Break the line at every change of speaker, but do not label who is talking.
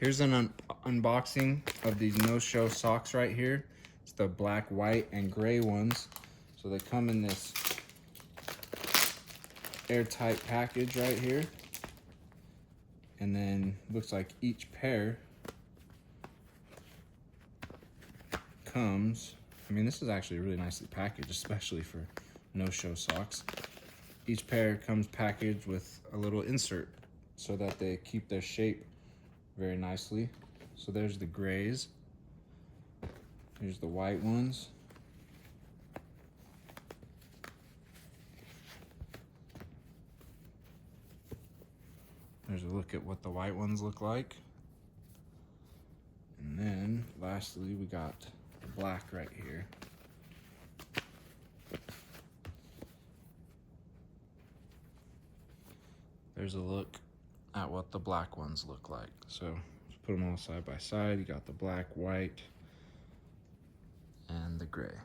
Here's an unboxing of these no-show socks right here. It's the black, white, and gray ones. So they come in this airtight package right here. And then looks like each pair comes, I mean, this is actually really nicely packaged, especially for no-show socks. Each pair comes packaged with a little insert so that they keep their shape very nicely. So there's the grays. Here's the white ones. There's a look at what the white ones look like. And then lastly, we got the black right here. There's a look at what the black ones look like. So let's put them all side by side. You got the black, white, and the gray.